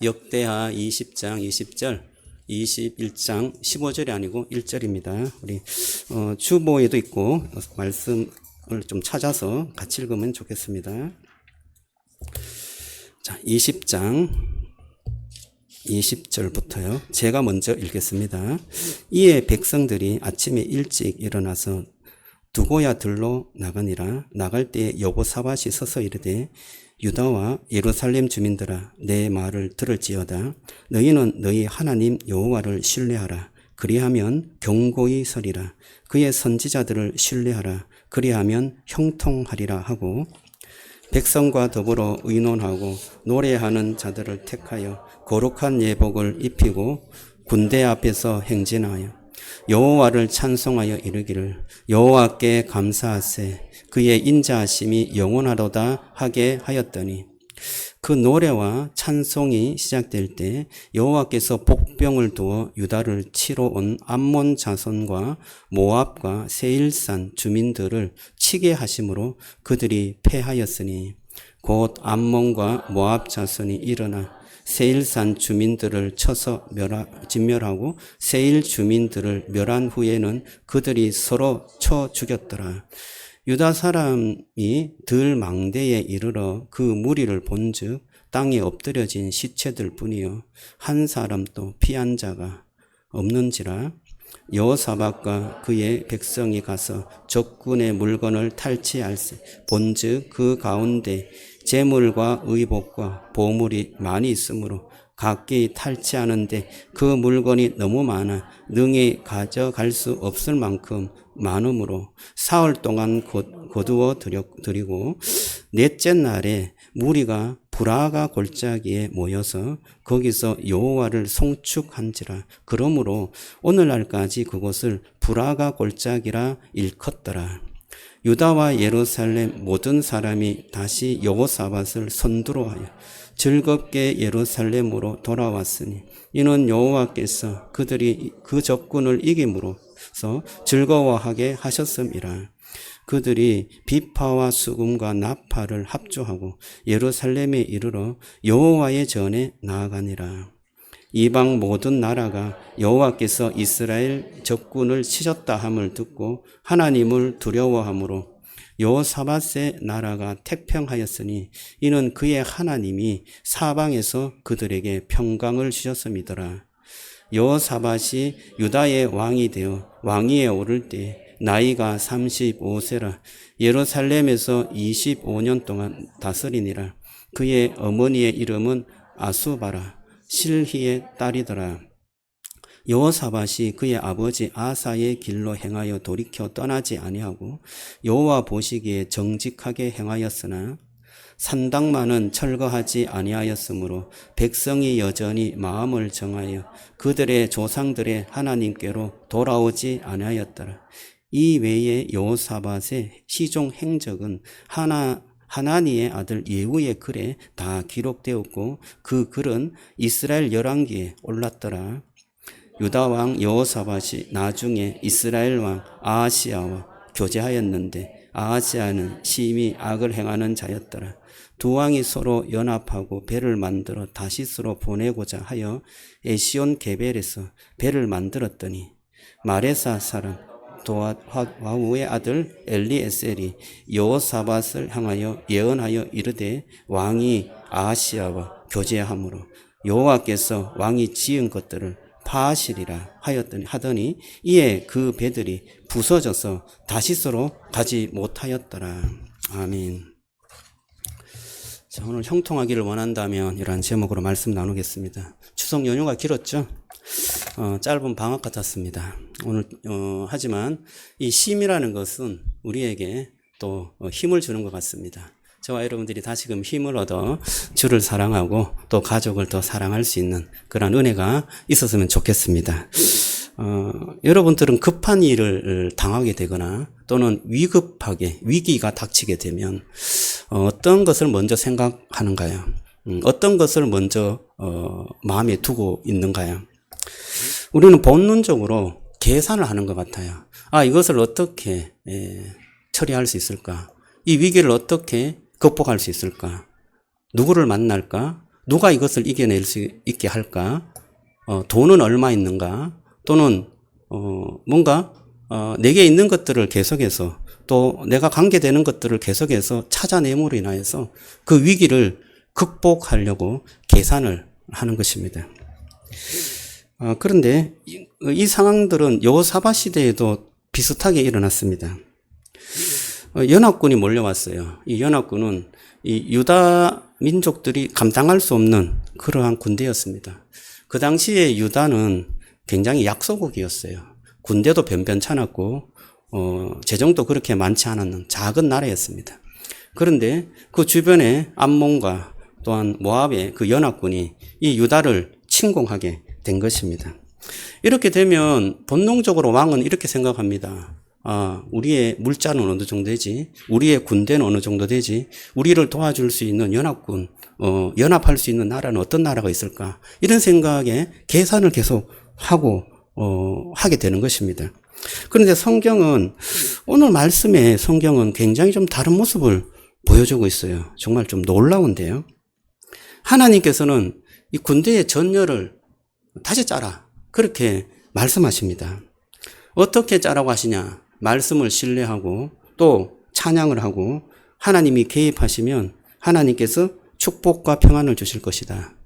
역대하 20장 20절, 21장 15절이 아니고 1절입니다. 우리 주보에도 있고 말씀을 좀 찾아서 같이 읽으면 좋겠습니다. 자, 20장 20절부터요. 제가 먼저 읽겠습니다. 이에 백성들이 아침에 일찍 일어나서 두고야 들로 나가니라. 나갈 때에 여호사밧이 서서 이르되 유다와 예루살렘 주민들아, 내 말을 들을지어다. 너희는 너희 하나님 여호와를 신뢰하라. 그리하면 경고히 서리라. 그의 선지자들을 신뢰하라. 그리하면 형통하리라 하고, 백성과 더불어 의논하고 노래하는 자들을 택하여 거룩한 예복을 입히고 군대 앞에서 행진하여 여호와를 찬송하여 이르기를 여호와께 감사하세. 그의 인자하심이 영원하도다 하게 하였더니, 그 노래와 찬송이 시작될 때 여호와께서 복병을 두어 유다를 치러 온 암몬 자손과 모압과 세일산 주민들을 치게 하심으로 그들이 패하였으니, 곧 암몬과 모압 자손이 일어나 세일산 주민들을 쳐서 진멸하고 세일 주민들을 멸한 후에는 그들이 서로 쳐 죽였더라. 유다 사람이 들 망대에 이르러 그 무리를 본즉 땅에 엎드려진 시체들 뿐이요 한 사람도 피한 자가 없는지라. 여호사밧과 그의 백성이 가서 적군의 물건을 탈취할세. 본즉 그 가운데 재물과 의복과 보물이 많이 있으므로 각기 탈취하는데 그 물건이 너무 많아 능히 가져갈 수 없을 만큼 많으므로 사흘 동안 거두어 드리고, 넷째 날에 무리가 브라가 골짜기에 모여서 거기서 여호와를 송축한지라. 그러므로 오늘날까지 그곳을 브라가 골짜기라 일컫더라. 유다와 예루살렘 모든 사람이 다시 여호사밧을 선두로 하여 즐겁게 예루살렘으로 돌아왔으니, 이는 여호와께서 그들이 그 적군을 이김으로써 즐거워하게 하셨음이라. 그들이 비파와 수금과 나팔을 합주하고 예루살렘에 이르러 여호와의 전에 나아가니라. 이방 모든 나라가 여호와께서 이스라엘 적군을 치셨다 함을 듣고 하나님을 두려워함으로 여호사밧의 나라가 태평하였으니, 이는 그의 하나님이 사방에서 그들에게 평강을 주셨음이더라. 여호사밧이 유다의 왕이 되어 왕위에 오를 때 나이가 35세라. 예루살렘에서 25년 동안 다스리니라. 그의 어머니의 이름은 아수바라, 실히의 딸이더라. 여호사밧이 그의 아버지 아사의 길로 행하여 돌이켜 떠나지 아니하고 여호와 보시기에 정직하게 행하였으나 산당만은 철거하지 아니하였으므로 백성이 여전히 마음을 정하여 그들의 조상들의 하나님께로 돌아오지 아니하였더라. 이 외에 여호사밧의 시종 행적은 하나니의 아들 예후의 글에 다 기록되었고, 그 글은 이스라엘 열왕기에 올랐더라. 유다 왕 여호사밧이 나중에 이스라엘 왕 아하시야와 교제하였는데, 아하시야는 심히 악을 행하는 자였더라. 두 왕이 서로 연합하고 배를 만들어 다시스로 보내고자 하여 에시온 게벨에서 배를 만들었더니, 마레사 사람 도아와우의 아들 엘리에셀이 여호사밧을 향하여 예언하여 이르되, 왕이 아하시야와 교제하므로 여호와께서 왕이 지은 것들을 파하시리라 하더니, 이에 그 배들이 부서져서 다시스로 가지 못하였더라. 아멘. 자, 오늘 형통하기를 원한다면 이러한 제목으로 말씀 나누겠습니다. 추석 연휴가 길었죠? 짧은 방학 같았습니다. 오늘 하지만 이 쉼이라는 것은 우리에게 또 힘을 주는 것 같습니다. 저와 여러분들이 다시금 힘을 얻어 주를 사랑하고 또 가족을 더 사랑할 수 있는 그런 은혜가 있었으면 좋겠습니다. 여러분들은 급한 일을 당하게 되거나 또는 위급하게 위기가 닥치게 되면 어떤 것을 먼저 생각하는가요? 어떤 것을 먼저 마음에 두고 있는가요? 우리는 본능적으로 계산을 하는 것 같아요. 이것을 어떻게 처리할 수 있을까? 이 위기를 어떻게 극복할 수 있을까? 누구를 만날까? 누가 이것을 이겨낼 수 있게 할까? 돈은 얼마 있는가? 또는 뭔가 내게 있는 것들을 계속해서 또 내가 관계되는 것들을 계속해서 찾아내므로 인하여서 그 위기를 극복하려고 계산을 하는 것입니다. 그런데 이 상황들은 여호사밧 시대에도 비슷하게 일어났습니다. 연합군이 몰려왔어요. 이 연합군은 이 유다 민족들이 감당할 수 없는 그러한 군대였습니다. 그 당시에 유다는 굉장히 약소국이었어요. 군대도 변변찮았고 재정도 그렇게 많지 않았는 작은 나라였습니다. 그런데 그 주변에 암몬과 또한 모압의 그 연합군이 이 유다를 침공하게 된 것입니다. 이렇게 되면 본능적으로 왕은 이렇게 생각합니다. 우리의 물자는 어느 정도 되지? 우리의 군대는 어느 정도 되지? 우리를 도와줄 수 있는 연합군, 연합할 수 있는 나라는 어떤 나라가 있을까? 이런 생각에 계산을 계속 하게 되는 것입니다. 그런데 오늘 말씀에 성경은 굉장히 좀 다른 모습을 보여주고 있어요. 정말 좀 놀라운데요. 하나님께서는 이 군대의 전열을 다시 짜라. 그렇게 말씀하십니다. 어떻게 짜라고 하시냐? 말씀을 신뢰하고 또 찬양을 하고 하나님이 개입하시면 하나님께서 축복과 평안을 주실 것이다.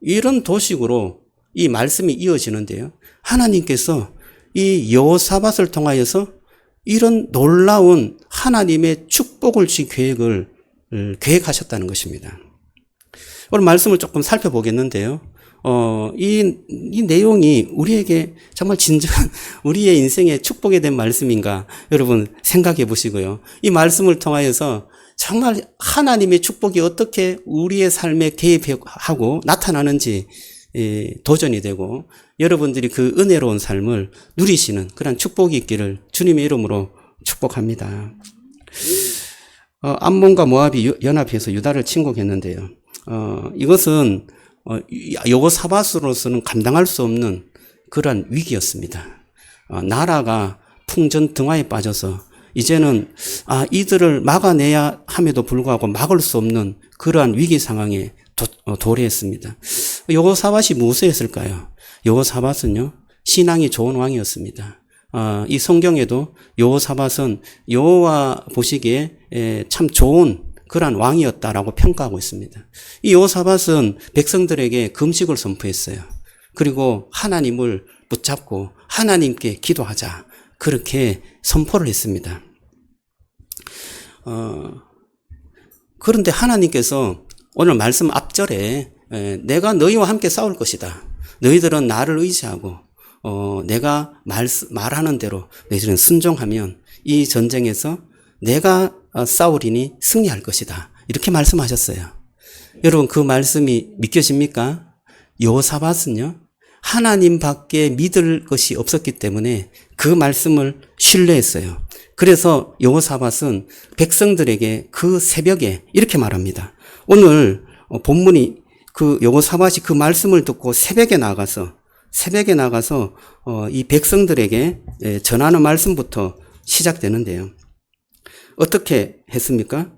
이런 도식으로 이 말씀이 이어지는데요. 하나님께서 이 여호사밧을 통하여서 이런 놀라운 하나님의 축복을 주실 계획을 계획하셨다는 것입니다. 오늘 말씀을 조금 살펴보겠는데요. 이 내용이 우리에게 정말 진정한 우리의 인생에 축복에 대한 말씀인가 여러분 생각해 보시고요. 이 말씀을 통하여서 정말 하나님의 축복이 어떻게 우리의 삶에 개입하고 나타나는지 도전이 되고 여러분들이 그 은혜로운 삶을 누리시는 그런 축복이 있기를 주님의 이름으로 축복합니다. 암몬과 모압이 연합해서 유다를 침공했는데요. 이것은 여호사밧으로서는 감당할 수 없는 그러한 위기였습니다. 나라가 풍전등화에 빠져서 이제는 이들을 막아내야 함에도 불구하고 막을 수 없는 그러한 위기 상황에 도래했습니다. 여호사밧이 무엇이었을까요? 여호사밧은요, 신앙이 좋은 왕이었습니다. 이 성경에도 여호사밧은 여호와 보시기에 참 좋은 그러한 왕이었다라고 평가하고 있습니다. 이 여호사밧은 백성들에게 금식을 선포했어요. 그리고 하나님을 붙잡고 하나님께 기도하자. 그렇게 선포를 했습니다. 그런데 하나님께서 오늘 말씀 앞절에 내가 너희와 함께 싸울 것이다. 너희들은 나를 의지하고 내가 말하는 대로 너희들은 순종하면 이 전쟁에서 내가 싸우리니 승리할 것이다. 이렇게 말씀하셨어요. 여러분 그 말씀이 믿겨집니까? 여호사밧은요. 하나님밖에 믿을 것이 없었기 때문에 그 말씀을 신뢰했어요. 그래서 여호사밧은 백성들에게 그 새벽에 이렇게 말합니다. 오늘 본문이 그 여호사밧이 그 말씀을 듣고 새벽에 나가서 이 백성들에게 전하는 말씀부터 시작되는데요. 어떻게 했습니까?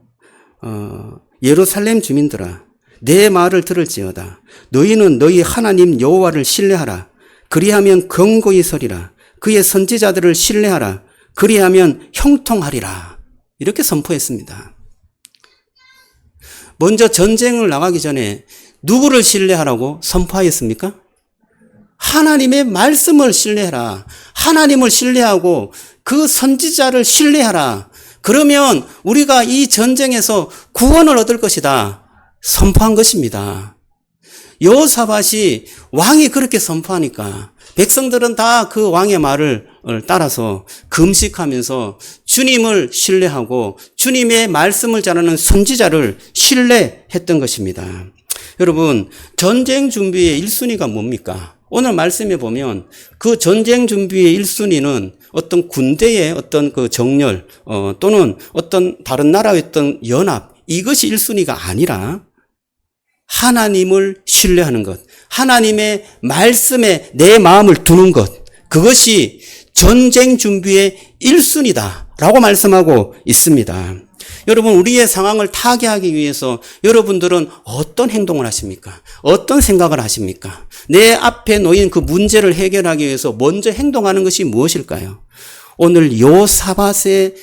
예루살렘 주민들아, 내 말을 들을지어다. 너희는 너희 하나님 여호와를 신뢰하라. 그리하면 견고히 서리라. 그의 선지자들을 신뢰하라. 그리하면 형통하리라. 이렇게 선포했습니다. 먼저 전쟁을 나가기 전에 누구를 신뢰하라고 선포하였습니까? 하나님의 말씀을 신뢰하라. 하나님을 신뢰하고 그 선지자를 신뢰하라. 그러면 우리가 이 전쟁에서 구원을 얻을 것이다. 선포한 것입니다. 여호사밧이 왕이 그렇게 선포하니까 백성들은 다 그 왕의 말을 따라서 금식하면서 주님을 신뢰하고 주님의 말씀을 전하는 선지자를 신뢰했던 것입니다. 여러분, 전쟁 준비의 1순위가 뭡니까? 오늘 말씀에 보면 그 전쟁 준비의 1순위는 어떤 군대의 어떤 그 정렬 또는 어떤 다른 나라의 어떤 연합, 이것이 1순위가 아니라 하나님을 신뢰하는 것, 하나님의 말씀에 내 마음을 두는 것, 그것이 전쟁 준비의 1순위다라고 말씀하고 있습니다. 여러분, 우리의 상황을 타개하기 위해서 여러분들은 어떤 행동을 하십니까? 어떤 생각을 하십니까? 내 앞에 놓인 그 문제를 해결하기 위해서 먼저 행동하는 것이 무엇일까요? 오늘 요사밧의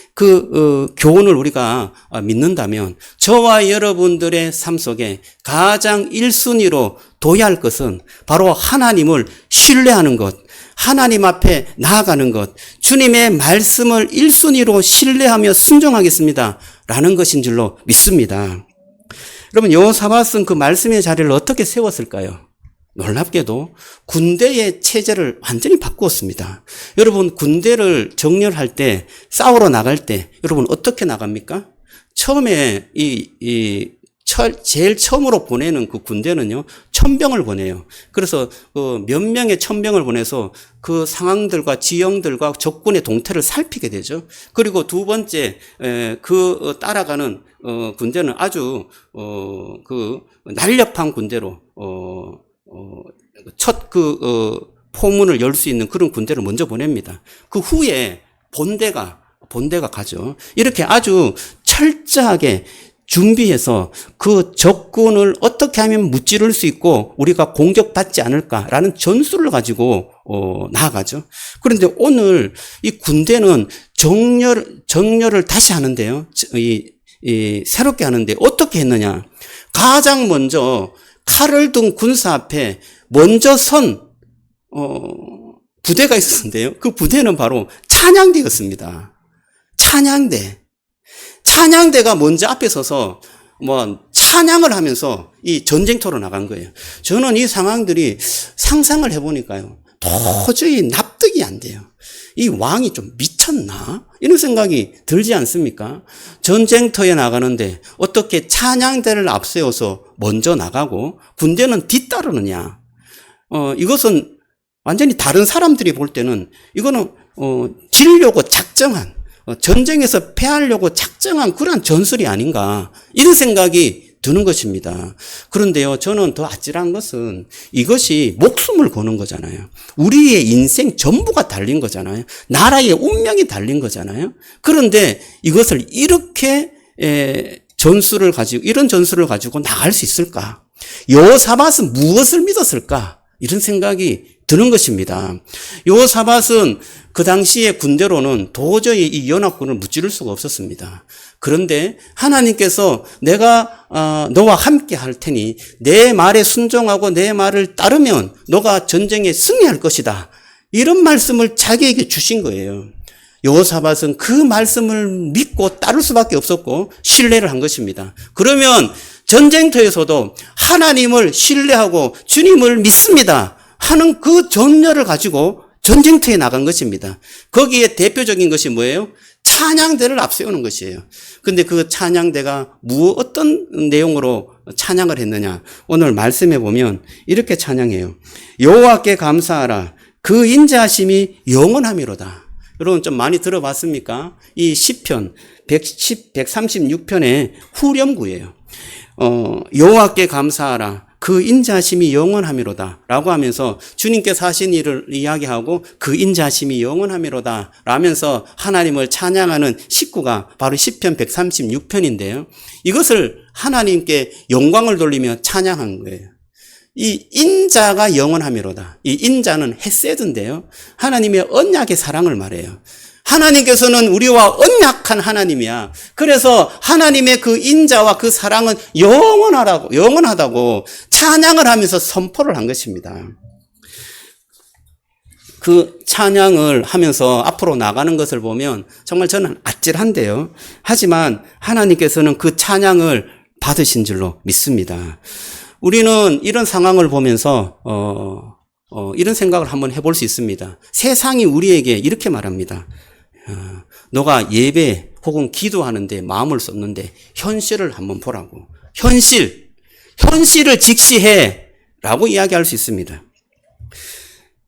교훈을 우리가 믿는다면 저와 여러분들의 삶 속에 가장 1순위로 둬야 할 것은 바로 하나님을 신뢰하는 것, 하나님 앞에 나아가는 것, 주님의 말씀을 1순위로 신뢰하며 순종하겠습니다 라는 것인 줄로 믿습니다. 여러분, 요사밧은 그 말씀의 자리를 어떻게 세웠을까요? 놀랍게도 군대의 체제를 완전히 바꾸었습니다. 여러분, 군대를 정렬할 때, 싸우러 나갈 때 여러분 어떻게 나갑니까? 처음에 제일 처음으로 보내는 그 군대는요, 천병을 보내요. 그래서 몇 명의 천병을 보내서 그 상황들과 지형들과 적군의 동태를 살피게 되죠. 그리고 두 번째, 따라가는 군대는 아주 날렵한 군대로 첫 포문을 열 수 있는 그런 군대를 먼저 보냅니다. 그 후에 본대가 가죠. 이렇게 아주 철저하게 준비해서 그 적군을 어떻게 하면 무찌를 수 있고 우리가 공격받지 않을까라는 전술을 가지고 나아가죠. 그런데 오늘 이 군대는 정렬을 다시 하는데요. 새롭게 하는데 어떻게 했느냐? 가장 먼저 칼을 든 군사 앞에 먼저 선 부대가 있었는데요. 그 부대는 바로 찬양대였습니다. 찬양대가 먼저 앞에 서서 찬양을 하면서 이 전쟁터로 나간 거예요. 저는 이 상황들이 상상을 해보니까요, 도저히 납득이 안 돼요. 이 왕이 좀 미쳤나? 이런 생각이 들지 않습니까? 전쟁터에 나가는데 어떻게 찬양대를 앞세워서 먼저 나가고 군대는 뒤따르느냐? 이것은 완전히 다른 사람들이 볼 때는 이거는 지려고 작정한, 전쟁에서 패하려고 작정한 그런 전술이 아닌가, 이런 생각이 드는 것입니다. 그런데요, 저는 더 아찔한 것은 이것이 목숨을 거는 거잖아요. 우리의 인생 전부가 달린 거잖아요. 나라의 운명이 달린 거잖아요. 그런데 이것을 이렇게 이런 전술을 가지고 나갈 수 있을까? 요사밧은 무엇을 믿었을까? 이런 생각이 드는 것입니다. 요사밧은 그 당시의 군대로는 도저히 이 연합군을 무찌를 수가 없었습니다. 그런데 하나님께서 내가 너와 함께 할 테니 내 말에 순종하고 내 말을 따르면 너가 전쟁에 승리할 것이다, 이런 말씀을 자기에게 주신 거예요. 여호사밧은 그 말씀을 믿고 따를 수밖에 없었고 신뢰를 한 것입니다. 그러면 전쟁터에서도 하나님을 신뢰하고 주님을 믿습니다 하는 그 전열을 가지고 전쟁터에 나간 것입니다. 거기에 대표적인 것이 뭐예요? 찬양대를 앞세우는 것이에요. 근데 그 찬양대가 어떤 내용으로 찬양을 했느냐? 오늘 말씀해 보면 이렇게 찬양해요. 여호와께 감사하라. 그 인자하심이 영원함이로다. 여러분 좀 많이 들어봤습니까? 이 시편 136편의 후렴구예요. 여호와께 감사하라. 그 인자하심이 영원함이로다 라고 하면서 주님께서 하신 일을 이야기하고 그 인자하심이 영원함이로다 라면서 하나님을 찬양하는 식구가 바로 시편 136편인데요. 이것을 하나님께 영광을 돌리며 찬양한 거예요. 이 인자가 영원함이로다. 이 인자는 헤세드인데요. 하나님의 언약의 사랑을 말해요. 하나님께서는 우리와 언약한 하나님이야. 그래서 하나님의 그 인자와 그 사랑은 영원하다고 찬양을 하면서 선포를 한 것입니다. 그 찬양을 하면서 앞으로 나가는 것을 보면 정말 저는 아찔한데요. 하지만 하나님께서는 그 찬양을 받으신 줄로 믿습니다. 우리는 이런 상황을 보면서 이런 생각을 한번 해볼 수 있습니다. 세상이 우리에게 이렇게 말합니다. 너가 예배 혹은 기도하는데 마음을 쏟는데 현실을 한번 보라고. 현실을 직시해 라고 이야기할 수 있습니다.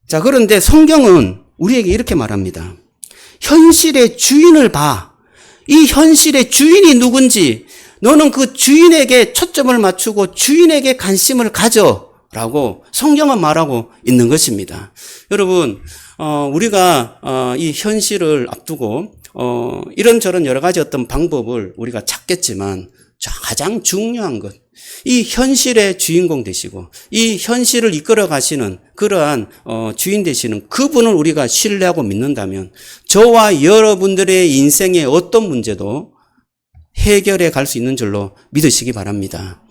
자, 그런데 성경은 우리에게 이렇게 말합니다. 현실의 주인을 봐. 이 현실의 주인이 누군지 너는 그 주인에게 초점을 맞추고 주인에게 관심을 가져 라고 성경은 말하고 있는 것입니다. 여러분, 우리가 이 현실을 앞두고 이런저런 여러 가지 어떤 방법을 우리가 찾겠지만 가장 중요한 것, 이 현실의 주인공 되시고 이 현실을 이끌어 가시는 그러한 주인 되시는 그분을 우리가 신뢰하고 믿는다면 저와 여러분들의 인생의 어떤 문제도 해결해 갈 수 있는 줄로 믿으시기 바랍니다.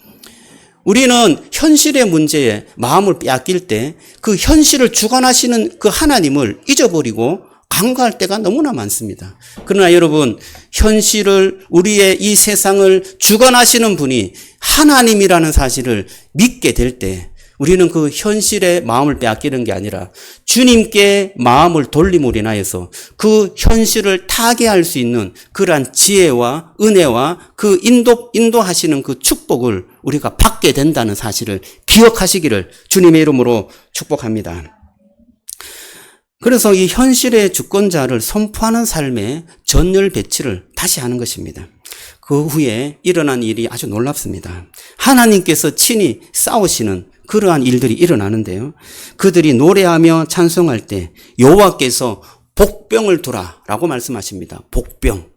우리는 현실의 문제에 마음을 빼앗길 때 그 현실을 주관하시는 그 하나님을 잊어버리고 간과할 때가 너무나 많습니다. 그러나 여러분, 현실을, 우리의 이 세상을 주관하시는 분이 하나님이라는 사실을 믿게 될 때 우리는 그 현실에 마음을 빼앗기는 게 아니라 주님께 마음을 돌림으로 인하여서 그 현실을 타개할 수 있는 그러한 지혜와 은혜와 그 인도하시는 그 축복을 우리가 받게 된다는 사실을 기억하시기를 주님의 이름으로 축복합니다. 그래서 이 현실의 주권자를 선포하는 삶의 전열 배치를 다시 하는 것입니다. 그 후에 일어난 일이 아주 놀랍습니다. 하나님께서 친히 싸우시는 그러한 일들이 일어나는데요. 그들이 노래하며 찬송할 때 여호와께서 복병을 두라라고 말씀하십니다. 복병.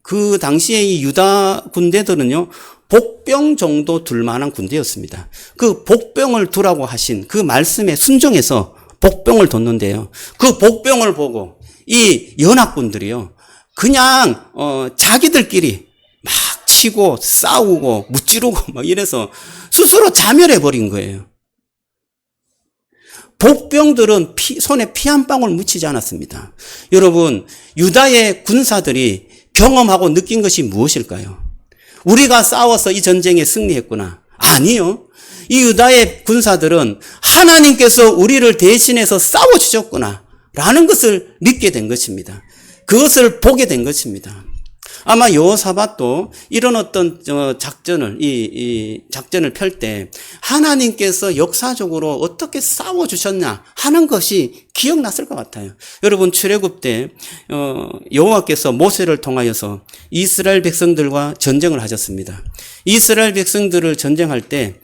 그 당시에 이 유다 군대들은요, 복병 정도 둘 만한 군대였습니다. 그 복병을 두라고 하신 그 말씀에 순종해서 복병을 뒀는데요. 그 복병을 보고 이 연합군들이요, 그냥 자기들끼리 막 치고 싸우고 무찌르고 막 이래서 스스로 자멸해 버린 거예요. 복병들은 손에 피 한 방울 묻히지 않았습니다. 여러분, 유다의 군사들이 경험하고 느낀 것이 무엇일까요? 우리가 싸워서 이 전쟁에 승리했구나. 아니요. 이 유다의 군사들은 하나님께서 우리를 대신해서 싸워주셨구나 라는 것을 믿게 된 것입니다. 그것을 보게 된 것입니다. 아마 여호사밧도 이런 어떤 작전을 펼 때 하나님께서 역사적으로 어떻게 싸워주셨냐 하는 것이 기억났을 것 같아요. 여러분, 출애굽 때 여호와께서 모세를 통하여서 이스라엘 백성들과 전쟁을 하셨습니다. 이스라엘 백성들을 전쟁할 때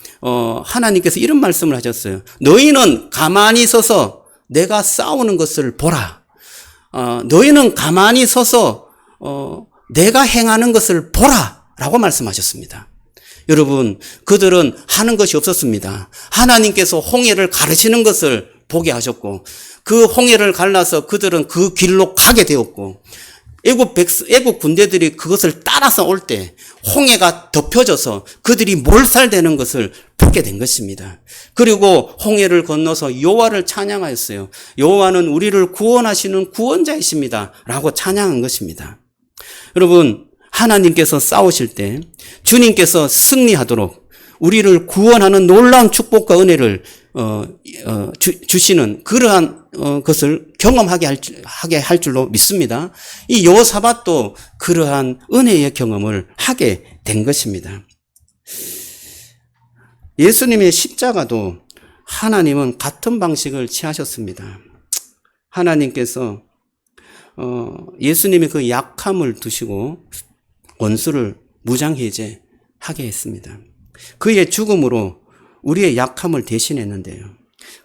하나님께서 이런 말씀을 하셨어요. 너희는 가만히 서서 내가 싸우는 것을 보라. 너희는 가만히 서서 내가 행하는 것을 보라 라고 말씀하셨습니다. 여러분, 그들은 하는 것이 없었습니다. 하나님께서 홍해를 가르치는 것을 보게 하셨고 그 홍해를 갈라서 그들은 그 길로 가게 되었고 애국 군대들이 그것을 따라서 올 때 홍해가 덮여져서 그들이 몰살되는 것을 보게 된 것입니다. 그리고 홍해를 건너서 여호와를 찬양하였어요. 여호와는 우리를 구원하시는 구원자이십니다 라고 찬양한 것입니다. 여러분, 하나님께서 싸우실 때 주님께서 승리하도록 우리를 구원하는 놀라운 축복과 은혜를 주시는 그러한 것을 경험하게 할 줄로 믿습니다. 이 여호사밧도 그러한 은혜의 경험을 하게 된 것입니다. 예수님의 십자가도 하나님은 같은 방식을 취하셨습니다. 하나님께서 예수님의 그 약함을 두시고 원수를 무장해제하게 했습니다. 그의 죽음으로 우리의 약함을 대신했는데요.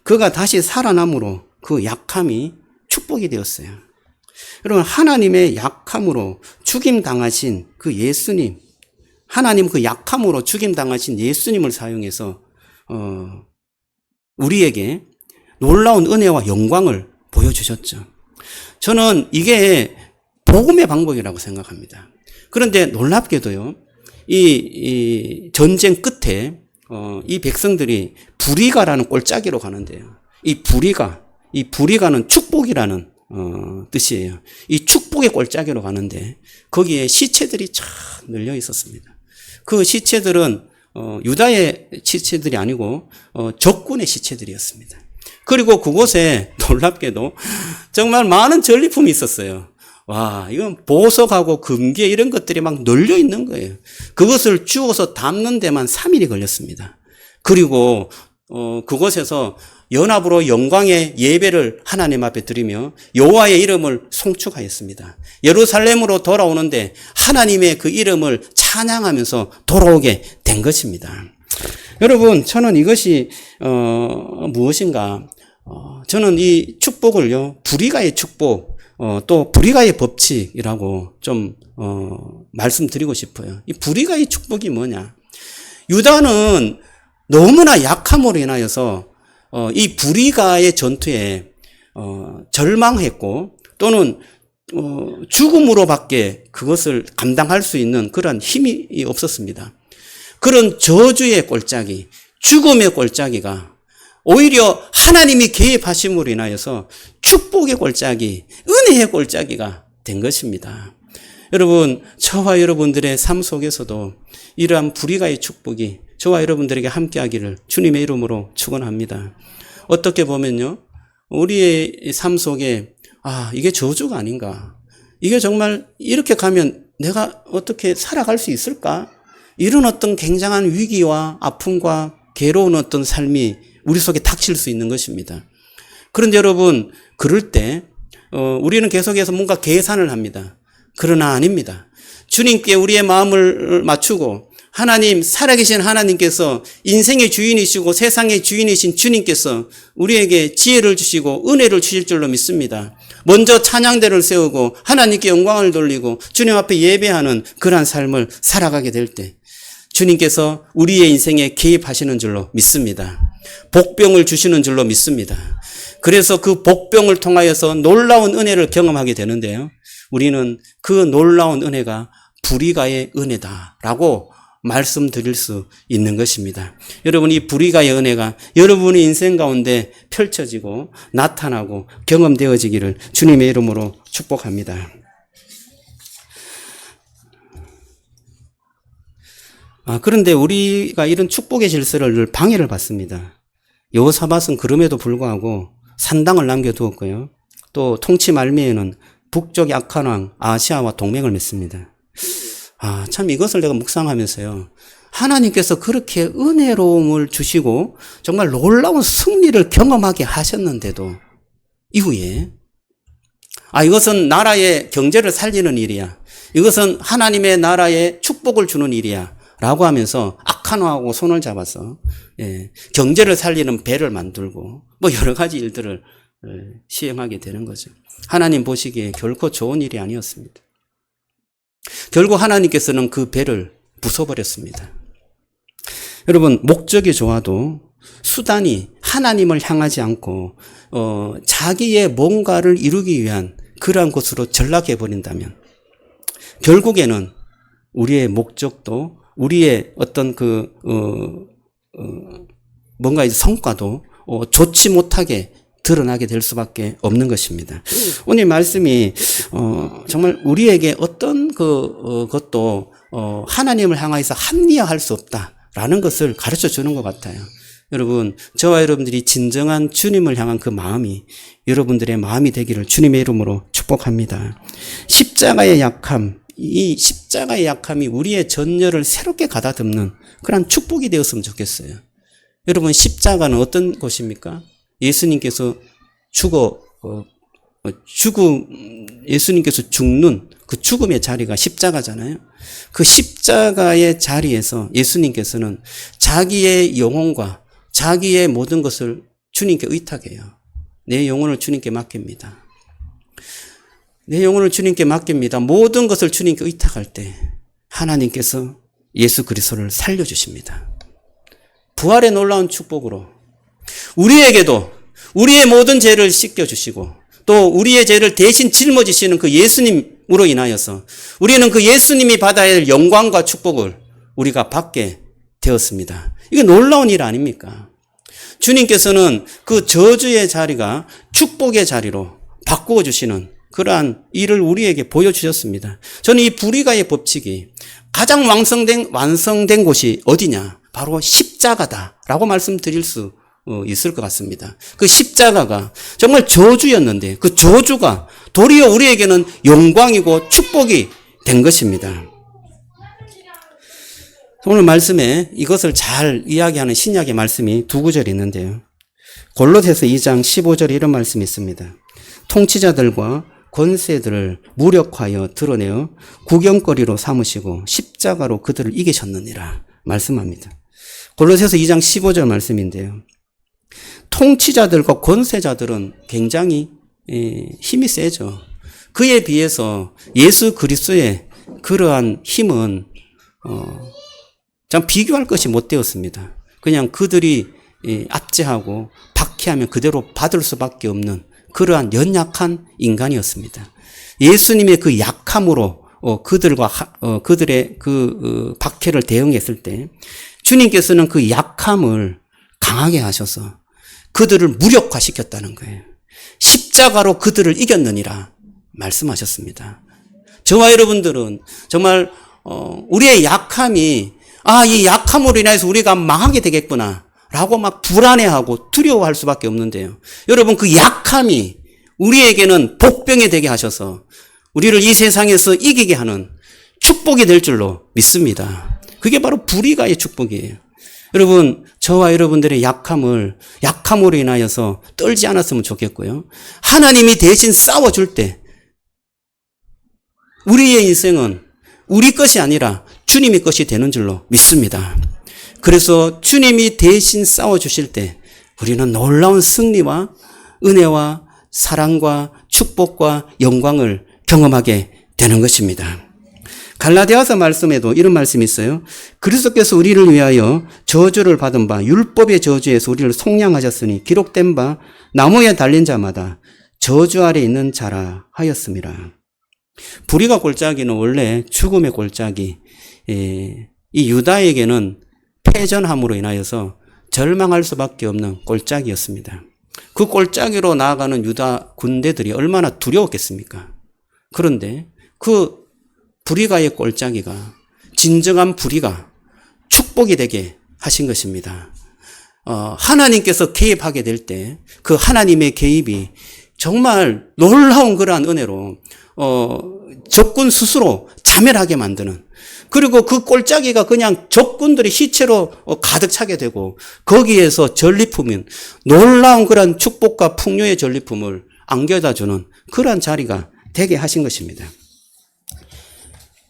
그가 다시 살아남으로 그 약함이 축복이 되었어요. 여러분, 하나님의 약함으로 죽임당하신 그 예수님, 하나님 그 약함으로 죽임당하신 예수님을 사용해서 우리에게 놀라운 은혜와 영광을 보여주셨죠. 저는 이게 복음의 방법이라고 생각합니다. 그런데 놀랍게도요, 이 전쟁 끝에 이 백성들이 부리가라는 골짜기로 가는데요. 이 부리가는 축복이라는 뜻이에요. 이 축복의 골짜기로 가는데 거기에 시체들이 쫙 널려 있었습니다. 그 시체들은 유다의 시체들이 아니고 적군의 시체들이었습니다. 그리고 그곳에 놀랍게도 정말 많은 전리품이 있었어요. 와, 이건 보석하고 금괴 이런 것들이 막 널려 있는 거예요. 그것을 주워서 담는 데만 3일이 걸렸습니다. 그리고 그곳에서 연합으로 영광의 예배를 하나님 앞에 드리며 여호와의 이름을 송축하였습니다. 예루살렘으로 돌아오는데 하나님의 그 이름을 찬양하면서 돌아오게 된 것입니다. 여러분, 저는 이것이 무엇인가? 저는 이 축복을요, 부리가의 축복, 또 불의가의 법칙이라고 좀 말씀드리고 싶어요. 이 불의가의 축복이 뭐냐? 유다는 너무나 약함으로 인하여서 이 불의가의 전투에 절망했고 또는 죽음으로밖에 그것을 감당할 수 있는 그런 힘이 없었습니다. 그런 저주의 골짜기, 죽음의 골짜기가 오히려 하나님이 개입하심으로 인하여서 축복의 골짜기, 은혜의 골짜기가 된 것입니다. 여러분, 저와 여러분들의 삶 속에서도 이러한 불의가의 축복이 저와 여러분들에게 함께하기를 주님의 이름으로 축원합니다. 어떻게 보면요, 우리의 삶 속에 이게 저주가 아닌가? 이게 정말 이렇게 가면 내가 어떻게 살아갈 수 있을까? 이런 어떤 굉장한 위기와 아픔과 괴로운 어떤 삶이 우리 속에 닥칠 수 있는 것입니다. 그런데 여러분, 그럴 때 우리는 계속해서 뭔가 계산을 합니다. 그러나 아닙니다. 주님께 우리의 마음을 맞추고 하나님, 살아계신 하나님께서 인생의 주인이시고 세상의 주인이신 주님께서 우리에게 지혜를 주시고 은혜를 주실 줄로 믿습니다. 먼저 찬양대를 세우고 하나님께 영광을 돌리고 주님 앞에 예배하는 그러한 삶을 살아가게 될 때 주님께서 우리의 인생에 개입하시는 줄로 믿습니다. 복병을 주시는 줄로 믿습니다. 그래서 그 복병을 통하여서 놀라운 은혜를 경험하게 되는데요. 우리는 그 놀라운 은혜가 불의가의 은혜다라고 말씀드릴 수 있는 것입니다. 여러분, 이 불의가의 은혜가 여러분의 인생 가운데 펼쳐지고 나타나고 경험되어지기를 주님의 이름으로 축복합니다. 그런데 우리가 이런 축복의 질서를 늘 방해를 받습니다. 여호사밧은 그럼에도 불구하고 산당을 남겨두었고요. 또 통치 말미에는 북쪽 악한 왕 아시아와 동맹을 맺습니다. 참 이것을 내가 묵상하면서요. 하나님께서 그렇게 은혜로움을 주시고 정말 놀라운 승리를 경험하게 하셨는데도 이후에 이것은 나라의 경제를 살리는 일이야. 이것은 하나님의 나라에 축복을 주는 일이야. 라고 하면서 악한 왕하고 손을 잡아서 경제를 살리는 배를 만들고 뭐 여러 가지 일들을 시행하게 되는 거죠. 하나님 보시기에 결코 좋은 일이 아니었습니다. 결국 하나님께서는 그 배를 부숴버렸습니다. 여러분, 목적이 좋아도 수단이 하나님을 향하지 않고 자기의 뭔가를 이루기 위한 그러한 곳으로 전락해버린다면 결국에는 우리의 목적도 우리의 어떤 뭔가 성과도 좋지 못하게 드러나게 될 수밖에 없는 것입니다. 오늘 말씀이 정말 우리에게 어떤 것도 하나님을 향해서 합리화할 수 없다라는 것을 가르쳐 주는 것 같아요. 여러분, 저와 여러분들이 진정한 주님을 향한 그 마음이 여러분들의 마음이 되기를 주님의 이름으로 축복합니다. 십자가의 약함, 이 십자가의 약함이 우리의 전열을 새롭게 가다듬는 그런 축복이 되었으면 좋겠어요. 여러분, 십자가는 어떤 것입니까? 예수님께서 예수님께서 죽는 그 죽음의 자리가 십자가잖아요. 그 십자가의 자리에서 예수님께서는 자기의 영혼과 자기의 모든 것을 주님께 의탁해요. 내 영혼을 주님께 맡깁니다. 내 영혼을 주님께 맡깁니다. 모든 것을 주님께 의탁할 때 하나님께서 예수 그리스도를 살려주십니다. 부활의 놀라운 축복으로 우리에게도 우리의 모든 죄를 씻겨주시고 또 우리의 죄를 대신 짊어지시는 그 예수님으로 인하여서 우리는 그 예수님이 받아야 할 영광과 축복을 우리가 받게 되었습니다. 이게 놀라운 일 아닙니까? 주님께서는 그 저주의 자리가 축복의 자리로 바꾸어 주시는 그러한 일을 우리에게 보여주셨습니다. 저는 이 불의가의 법칙이 가장 완성된 곳이 어디냐? 바로 십자가다라고 말씀드릴 수 있을 것 같습니다. 그 십자가가 정말 저주였는데 그 저주가 도리어 우리에게는 영광이고 축복이 된 것입니다. 오늘 말씀에 이것을 잘 이야기하는 신약의 말씀이 두 구절이 있는데요. 골로새서 2장 15절에 이런 말씀이 있습니다. 통치자들과 권세들을 무력하여 드러내어 구경거리로 삼으시고 십자가로 그들을 이기셨느니라 말씀합니다. 골로새서 2장 15절 말씀인데요. 통치자들과 권세자들은 굉장히 힘이 세죠. 그에 비해서 예수 그리스도의 그러한 힘은 참 비교할 것이 못 되었습니다. 그냥 그들이 압제하고 박해하면 그대로 받을 수밖에 없는 그러한 연약한 인간이었습니다. 예수님의 그 약함으로 그들의 그 박해를 대응했을 때 주님께서는 그 약함을 강하게 하셔서 그들을 무력화시켰다는 거예요. 십자가로 그들을 이겼느니라 말씀하셨습니다. 저와 여러분들은 정말 우리의 약함이 이 약함으로 인해서 우리가 망하게 되겠구나 라고 막 불안해하고 두려워할 수밖에 없는데요. 여러분, 그 약함이 우리에게는 복병이 되게 하셔서 우리를 이 세상에서 이기게 하는 축복이 될 줄로 믿습니다. 그게 바로 불의가의 축복이에요. 여러분, 저와 여러분들의 약함으로 인하여서 떨지 않았으면 좋겠고요. 하나님이 대신 싸워줄 때 우리의 인생은 우리 것이 아니라 주님의 것이 되는 줄로 믿습니다. 그래서 주님이 대신 싸워주실 때 우리는 놀라운 승리와 은혜와 사랑과 축복과 영광을 경험하게 되는 것입니다. 갈라디아서 말씀에도 이런 말씀이 있어요. 그리스도께서 우리를 위하여 저주를 받은 바 율법의 저주에서 우리를 속량하셨으니 기록된 바 나무에 달린 자마다 저주 아래 있는 자라 하였습니다. 불의가 골짜기는 원래 죽음의 골짜기, 이 유다에게는 패전함으로 인하여서 절망할 수밖에 없는 골짜기였습니다. 그 골짜기로 나아가는 유다 군대들이 얼마나 두려웠겠습니까? 그런데 그 불의가의 골짜기가 진정한 불의가 축복이 되게 하신 것입니다. 하나님께서 개입하게 될 때 그 하나님의 개입이 정말 놀라운 그러한 은혜로 적군 스스로 자멸하게 만드는, 그리고 그 골짜기가 그냥 적군들의 시체로 가득 차게 되고 거기에서 전리품인 놀라운 그러한 축복과 풍요의 전리품을 안겨다 주는 그러한 자리가 되게 하신 것입니다.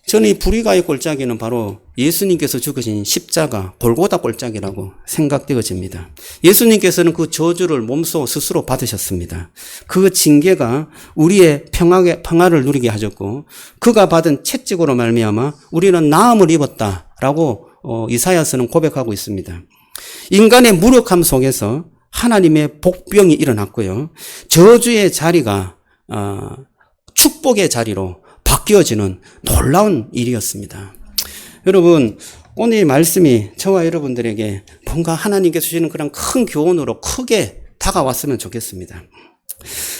저는 이 불의가의 골짜기는 바로 예수님께서 죽으신 십자가 골고다 골짜기라고 생각되어집니다. 예수님께서는 그 저주를 몸소 스스로 받으셨습니다. 그 징계가 우리의 평화를 누리게 하셨고 그가 받은 채찍으로 말미암아 우리는 나음을 입었다라고 이사야서는 고백하고 있습니다. 인간의 무력함 속에서 하나님의 복병이 일어났고요. 저주의 자리가 축복의 자리로 바뀌어지는 놀라운 일이었습니다. 여러분, 오늘 말씀이 저와 여러분들에게 뭔가 하나님께서 주시는 그런 큰 교훈으로 크게 다가왔으면 좋겠습니다.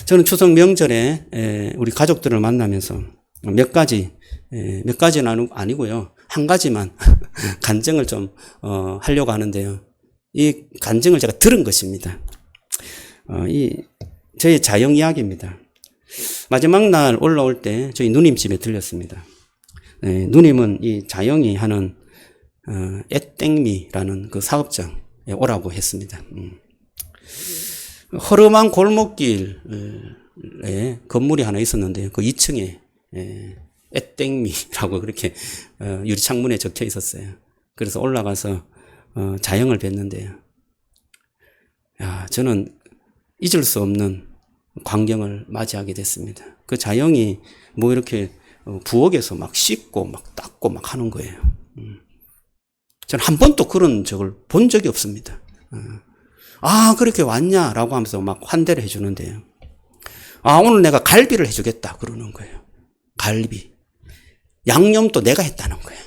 저는 추석 명절에 우리 가족들을 만나면서 몇 가지는 아니고요. 한 가지만 간증을 좀 하려고 하는데요. 이 간증을 제가 들은 것입니다. 저의 자영 이야기입니다. 마지막 날 올라올 때 저희 누님 집에 들렸습니다. 누님은 이 자영이 하는 애땡미라는 그 사업장에 오라고 했습니다. 허름한 골목길에 건물이 하나 있었는데 그 2층에 애땡미라고 그렇게 유리 창문에 적혀 있었어요. 그래서 올라가서 자영을 뵀는데요. 저는 잊을 수 없는 광경을 맞이하게 됐습니다. 그 자영이 뭐 이렇게 부엌에서 막 씻고 막 닦고 막 하는 거예요. 저는 한 번도 그런 적을 본 적이 없습니다. 그렇게 왔냐라고 하면서 막 환대를 해주는데요. 오늘 내가 갈비를 해주겠다 그러는 거예요. 갈비. 양념도 내가 했다는 거예요.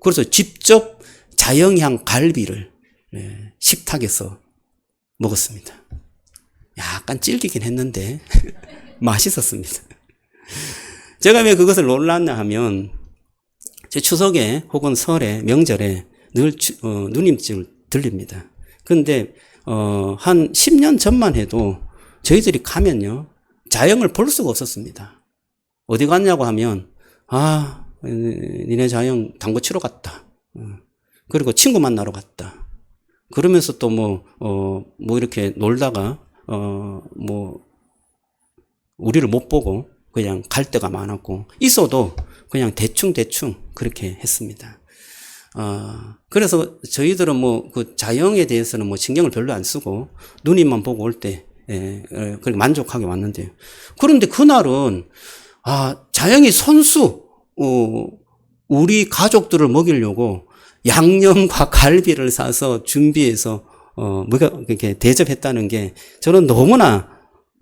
그래서 직접 자영향 갈비를 식탁에서 먹었습니다. 약간 질기긴 했는데 맛있었습니다. 제가 왜 그것을 놀랐나 하면 제 추석에 혹은 설에 명절에 늘 누님 집을 들립니다. 그런데 한 10년 전만 해도 저희들이 가면요 자영을 볼 수가 없었습니다. 어디 갔냐고 하면 니네 자영 당구 치러 갔다. 그리고 친구 만나러 갔다. 그러면서 또 뭐 이렇게 놀다가 우리를 못 보고 그냥 갈 때가 많았고, 있어도 그냥 대충 그렇게 했습니다. 그래서 저희들은 그 자영에 대해서는 신경을 별로 안 쓰고, 누님만 보고 올 때, 그렇게 만족하게 왔는데요. 그런데 그날은, 자영이 선수, 우리 가족들을 먹이려고 양념과 갈비를 사서 준비해서, 이렇게 대접했다는 게 저는 너무나,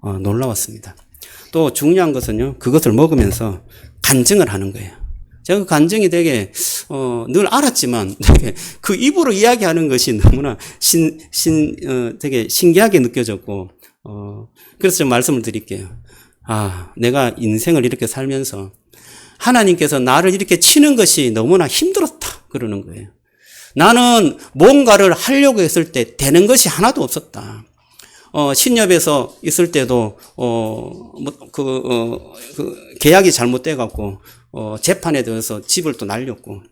놀라웠습니다. 또 중요한 것은요, 그것을 먹으면서 간증을 하는 거예요. 제가 그 간증이 되게, 늘 알았지만, 되게 그 입으로 이야기하는 것이 너무나 되게 신기하게 느껴졌고, 그래서 좀 말씀을 드릴게요. 내가 인생을 이렇게 살면서 하나님께서 나를 이렇게 치는 것이 너무나 힘들었다. 그러는 거예요. 나는 뭔가를 하려고 했을 때 되는 것이 하나도 없었다. 신협에서 있을 때도, 계약이 잘못돼갖고, 재판에 들어서 집을 또 날렸고,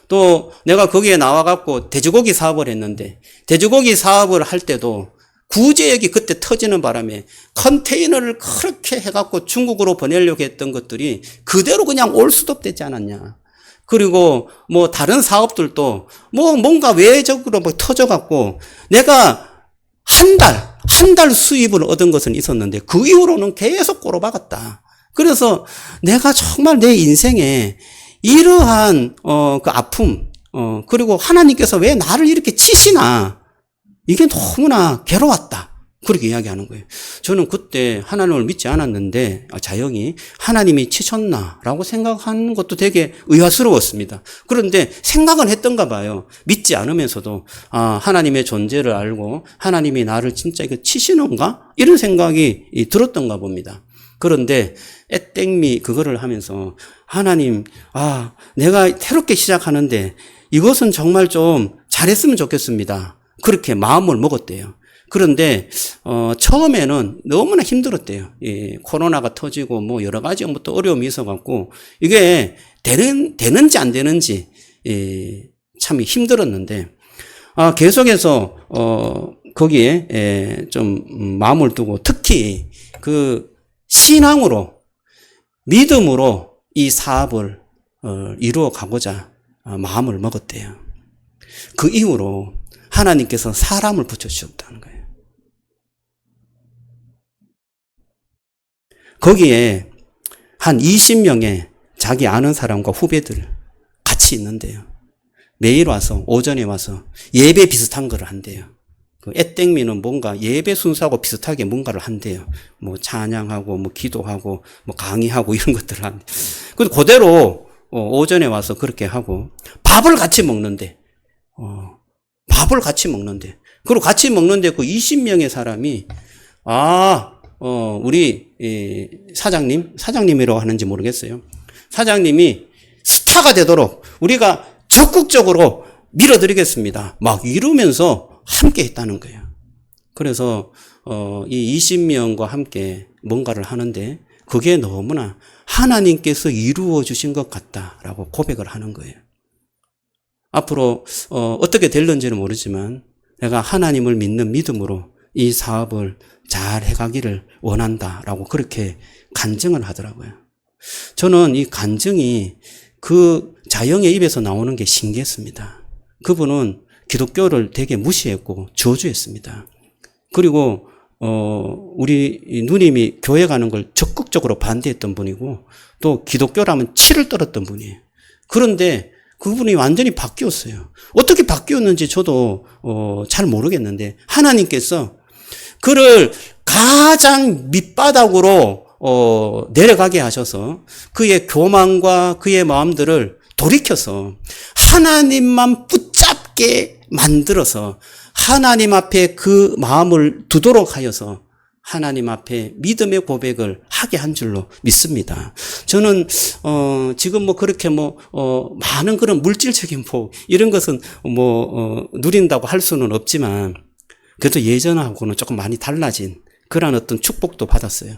또 내가 거기에 나와갖고 돼지고기 사업을 했는데, 돼지고기 사업을 할 때도 구제역이 그때 터지는 바람에 컨테이너를 그렇게 해갖고 중국으로 보내려고 했던 것들이 그대로 그냥 올 수도 없지 않았냐. 그리고 뭐 다른 사업들도 뭔가 외적으로 터져갖고 내가 한 달 수입을 얻은 것은 있었는데 그 이후로는 계속 꼬로박았다. 그래서 내가 정말 내 인생에 이러한 그 아픔, 그리고 하나님께서 왜 나를 이렇게 치시나, 이게 너무나 괴로웠다. 그렇게 이야기하는 거예요. 저는 그때 하나님을 믿지 않았는데, 자영이 하나님이 치셨나라고 생각하는 것도 되게 의아스러웠습니다. 그런데 생각은 했던가 봐요. 믿지 않으면서도, 하나님의 존재를 알고 하나님이 나를 진짜 이거 치시는가? 이런 생각이 들었던가 봅니다. 그런데 애땡미 그거를 하면서 하나님, 내가 새롭게 시작하는데 이것은 정말 좀 잘했으면 좋겠습니다. 그렇게 마음을 먹었대요. 그런데 처음에는 너무나 힘들었대요. 코로나가 터지고 뭐 여러 가지 또 어려움이 있어갖고 이게 되는지 안 되는지 참 힘들었는데 계속해서 거기에 좀 마음을 두고 특히 그 신앙으로 믿음으로 이 사업을 이루어 가고자 마음을 먹었대요. 그 이후로 하나님께서 사람을 붙여주셨다는 거예요. 거기에 한 20명의 자기 아는 사람과 후배들 같이 있는데요. 매일 와서 오전에 와서 예배 비슷한 걸 한대요. 그 애땡미는 뭔가 예배 순서하고 비슷하게 뭔가를 한대요. 뭐 찬양하고 뭐 기도하고 뭐 강의하고 이런 것들을 한대. 그래서 그대로 오전에 와서 그렇게 하고 밥을 같이 먹는데 그리고 같이 먹는데 그 20명의 사람이 우리 사장님이라고 하는지 모르겠어요. 사장님이 스타가 되도록 우리가 적극적으로 밀어드리겠습니다. 막 이러면서 함께 했다는 거예요. 그래서 이 20명과 함께 뭔가를 하는데 그게 너무나 하나님께서 이루어 주신 것 같다라고 고백을 하는 거예요. 앞으로 어떻게 될런지는 모르지만 내가 하나님을 믿는 믿음으로 이 사업을 잘 해가기를 원한다라고 그렇게 간증을 하더라고요. 저는 이 간증이 그 자영의 입에서 나오는 게 신기했습니다. 그분은 기독교를 되게 무시했고 저주했습니다. 그리고 우리 누님이 교회 가는 걸 적극적으로 반대했던 분이고 또 기독교라면 치를 떨었던 분이에요. 그런데 그분이 완전히 바뀌었어요. 어떻게 바뀌었는지 저도 잘 모르겠는데 하나님께서 그를 가장 밑바닥으로 내려가게 하셔서 그의 교만과 그의 마음들을 돌이켜서 하나님만 붙잡게 만들어서 하나님 앞에 그 마음을 두도록 하여서 하나님 앞에 믿음의 고백을 하게 한 줄로 믿습니다. 저는 지금 뭐 그렇게 많은 그런 물질적인 복 이런 것은 누린다고 할 수는 없지만 그래도 예전하고는 조금 많이 달라진 그런 어떤 축복도 받았어요.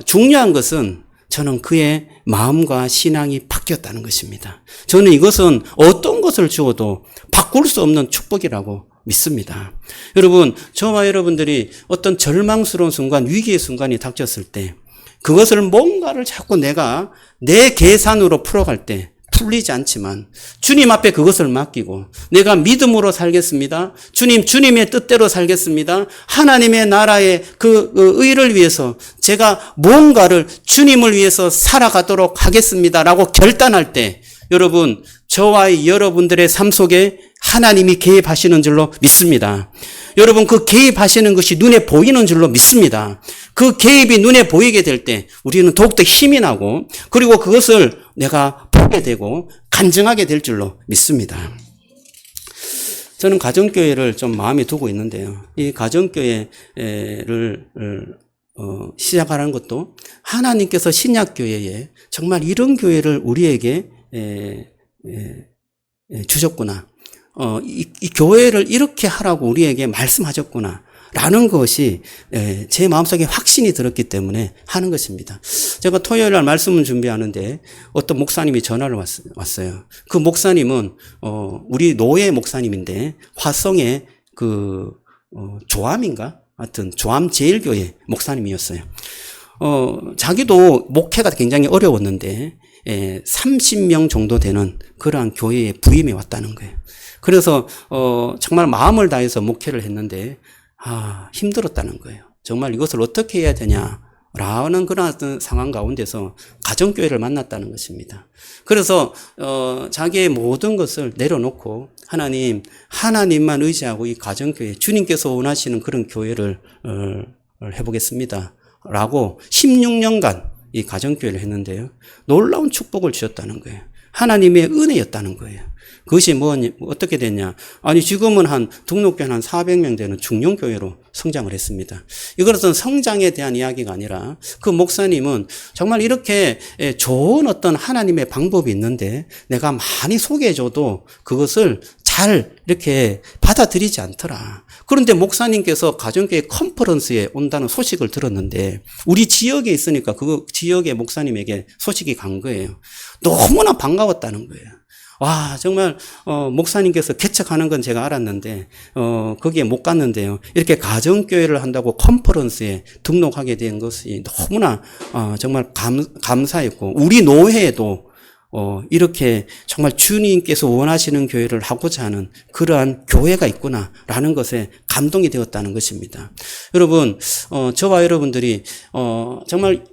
중요한 것은 저는 그의 마음과 신앙이 바뀌었다는 것입니다. 저는 이것은 어떤 것을 주어도 바꿀 수 없는 축복이라고 믿습니다. 여러분, 저와 여러분들이 어떤 절망스러운 순간, 위기의 순간이 닥쳤을 때 그것을 뭔가를 자꾸 내가 내 계산으로 풀어갈 때 풀리지 않지만 주님 앞에 그것을 맡기고 내가 믿음으로 살겠습니다. 주님의 뜻대로 살겠습니다. 하나님의 나라의 그 의를 위해서 제가 무언가를 주님을 위해서 살아가도록 하겠습니다라고 결단할 때 여러분, 저와 여러분들의 삶 속에 하나님이 개입하시는 줄로 믿습니다. 여러분, 그 개입하시는 것이 눈에 보이는 줄로 믿습니다. 그 개입이 눈에 보이게 될 때 우리는 더욱더 힘이 나고 그리고 그것을 내가 보게 되고 간증하게 될 줄로 믿습니다. 저는 가정교회를 좀 마음에 두고 있는데요. 이 가정교회를 시작하는 것도 하나님께서 신약교회에 정말 이런 교회를 우리에게 주셨구나. 이 교회를 이렇게 하라고 우리에게 말씀하셨구나. 라는 것이 제 마음속에 확신이 들었기 때문에 하는 것입니다. 제가 토요일 날 말씀을 준비하는데 어떤 목사님이 전화를 왔어요. 그 목사님은 우리 노예 목사님인데 화성의 조암인가? 하여튼 조암 제일교회 목사님이었어요. 자기도 목회가 굉장히 어려웠는데 30명 정도 되는 그러한 교회에 부임해 왔다는 거예요. 그래서 정말 마음을 다해서 목회를 했는데 힘들었다는 거예요. 정말 이것을 어떻게 해야 되냐라는 그런 상황 가운데서 가정교회를 만났다는 것입니다. 그래서 자기의 모든 것을 내려놓고 하나님만 의지하고 이 가정교회, 주님께서 원하시는 그런 교회를 해보겠습니다 라고 16년간 이 가정교회를 했는데요. 놀라운 축복을 주셨다는 거예요. 하나님의 은혜였다는 거예요. 그것이 어떻게 됐냐. 지금은 등록교회 한 400명 되는 중용교회로 성장을 했습니다. 이것은 성장에 대한 이야기가 아니라 그 목사님은 정말 이렇게 좋은 어떤 하나님의 방법이 있는데 내가 많이 소개해줘도 그것을 잘 이렇게 받아들이지 않더라. 그런데 목사님께서 가정교회 컨퍼런스에 온다는 소식을 들었는데 우리 지역에 있으니까 그 지역의 목사님에게 소식이 간 거예요. 너무나 반가웠다는 거예요. 와, 정말 목사님께서 개척하는 건 제가 알았는데 거기에 못 갔는데요. 이렇게 가정교회를 한다고 컨퍼런스에 등록하게 된 것이 너무나 정말 감사했고 우리 노회에도 이렇게 정말 주님께서 원하시는 교회를 하고자 하는 그러한 교회가 있구나라는 것에 감동이 되었다는 것입니다. 여러분, 저와 여러분들이 정말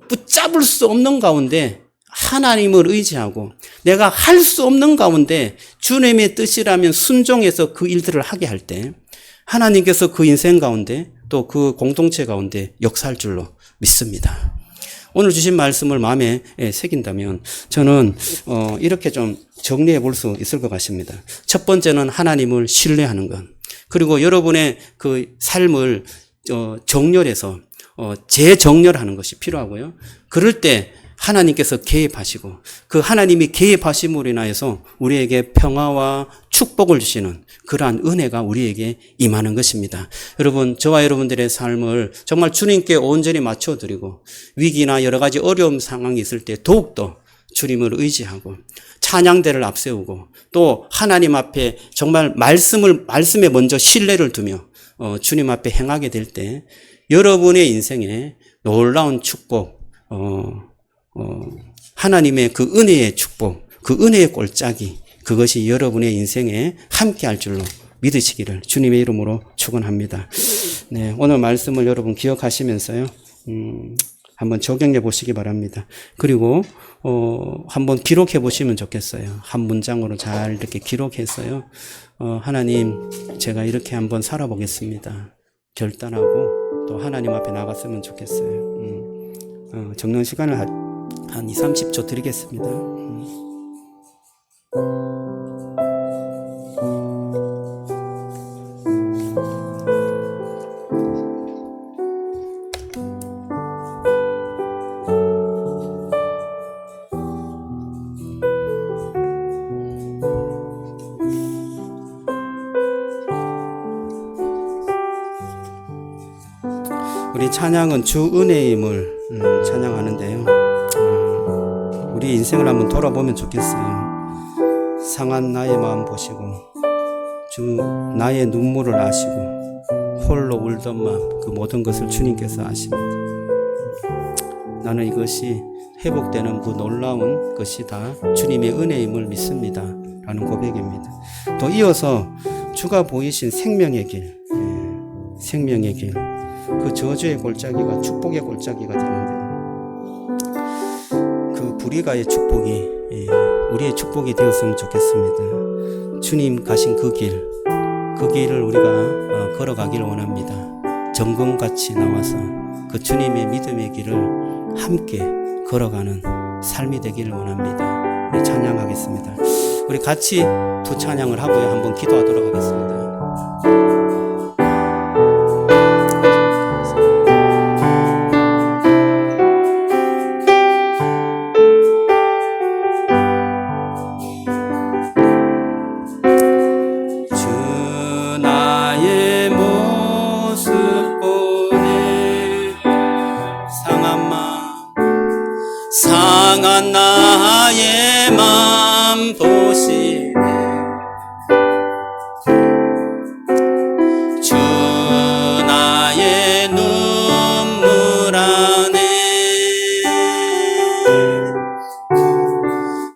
붙잡을 수 없는 가운데 하나님을 의지하고 내가 할 수 없는 가운데 주님의 뜻이라면 순종해서 그 일들을 하게 할 때 하나님께서 그 인생 가운데 또 그 공동체 가운데 역사할 줄로 믿습니다. 오늘 주신 말씀을 마음에 새긴다면 저는 이렇게 좀 정리해 볼 수 있을 것 같습니다. 첫 번째는 하나님을 신뢰하는 것. 그리고 여러분의 그 삶을 정렬해서 재정렬하는 것이 필요하고요. 그럴 때 하나님께서 개입하시고 그 하나님이 개입하심으로 인하여서 우리에게 평화와 축복을 주시는 그러한 은혜가 우리에게 임하는 것입니다. 여러분, 저와 여러분들의 삶을 정말 주님께 온전히 맞춰드리고 위기나 여러 가지 어려움 상황이 있을 때 더욱더 주님을 의지하고 찬양대를 앞세우고 또 하나님 앞에 정말 말씀에 먼저 신뢰를 두며 주님 앞에 행하게 될 때 여러분의 인생에 놀라운 축복, 하나님의 그 은혜의 축복, 그 은혜의 골짜기, 그것이 여러분의 인생에 함께 할 줄로 믿으시기를 주님의 이름으로 축원합니다. 네, 오늘 말씀을 여러분 기억하시면서요, 한번 적용해 보시기 바랍니다. 그리고 한번 기록해 보시면 좋겠어요. 한 문장으로 잘 이렇게 기록해서요. 하나님, 제가 이렇게 한번 살아보겠습니다. 결단하고 또 하나님 앞에 나갔으면 좋겠어요. 적는 시간을 한 2, 30초 드리겠습니다. 우리 찬양은 주 은혜임을 찬양하는데요. 우리 인생을 한번 돌아보면 좋겠어요. 상한 나의 마음 보시고 주 나의 눈물을 아시고 홀로 울던 마음 그 모든 것을 주님께서 아십니다. 나는 이것이 회복되는 그 놀라운 것이 다 주님의 은혜임을 믿습니다. 라는 고백입니다. 또 이어서 주가 보이신 생명의 길, 생명의 길, 그 저주의 골짜기가 축복의 골짜기가 되는데 그 불의가의 축복이 우리의 축복이 되었으면 좋겠습니다. 주님 가신 그 길을 우리가 걸어가기를 원합니다. 정금같이 나와서 그 주님의 믿음의 길을 함께 걸어가는 삶이 되기를 원합니다. 우리 찬양하겠습니다. 우리 같이 두 찬양을 하고요. 한번 기도하도록 하겠습니다. 상한 나의 맘 보시네. 주 나의 눈물 안에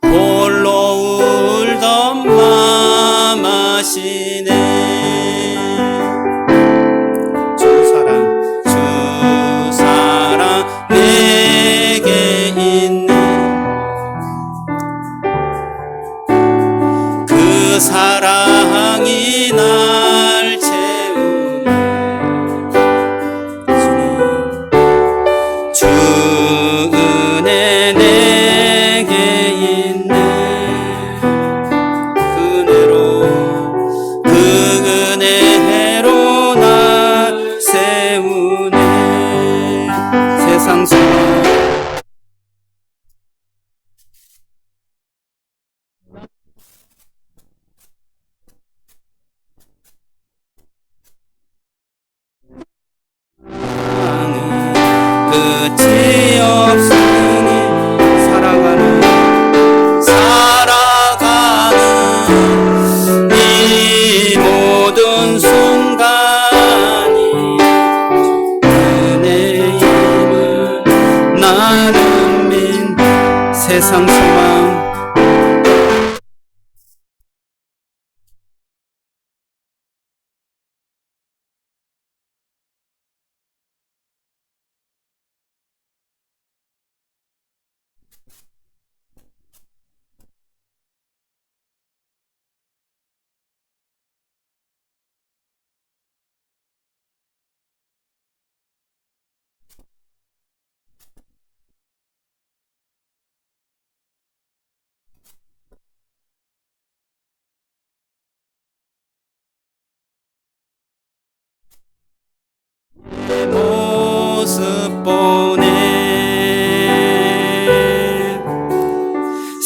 홀로 울던 맘 아시네. 주 사랑 내게 있네. 그 사랑이 날 채우네. 주 은혜 내게 있네. 그 은혜로 날 세우네. 세상 소망 끝이 없으니 살아가는 이 모든 순간이 은혜임을 나는 믿. 세상 소망 모습 보네.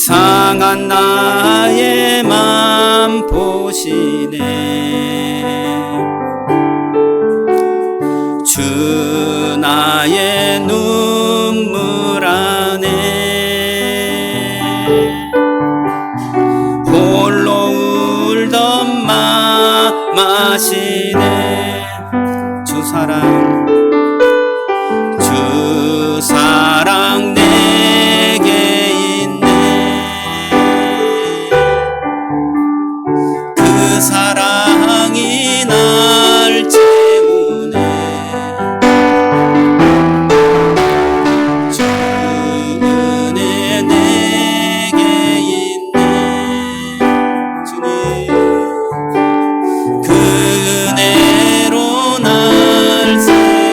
상한 나의 맘 보시네. 주 나의 눈물 안에 홀로 울던 맘 아시네. 주 사랑 내게 있네. 그 사랑이 날 채우네. 주 은혜 내게 있네. 주님 그 은혜로 날 세우네.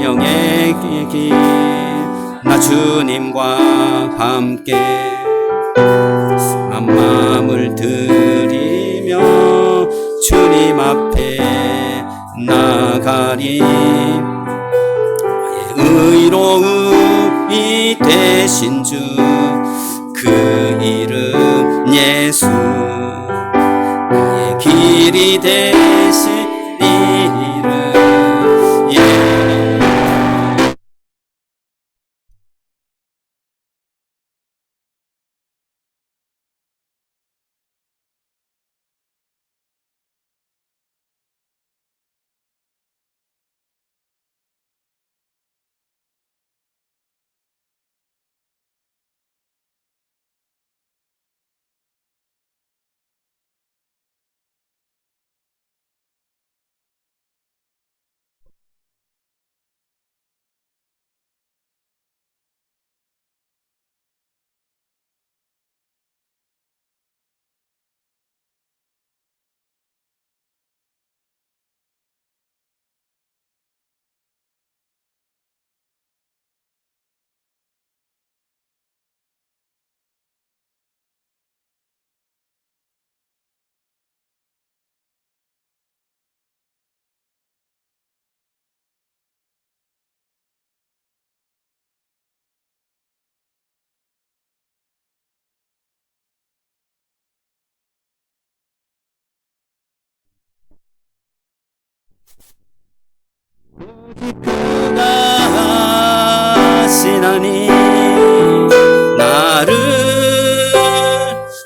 영의 길나 주님과 함께 한 마음을 드리며 주님 앞에 나가리. 의로움이 되신 주 그 이름 예수, 나의 길이 되신 이름 예수. 그가신 하니 나를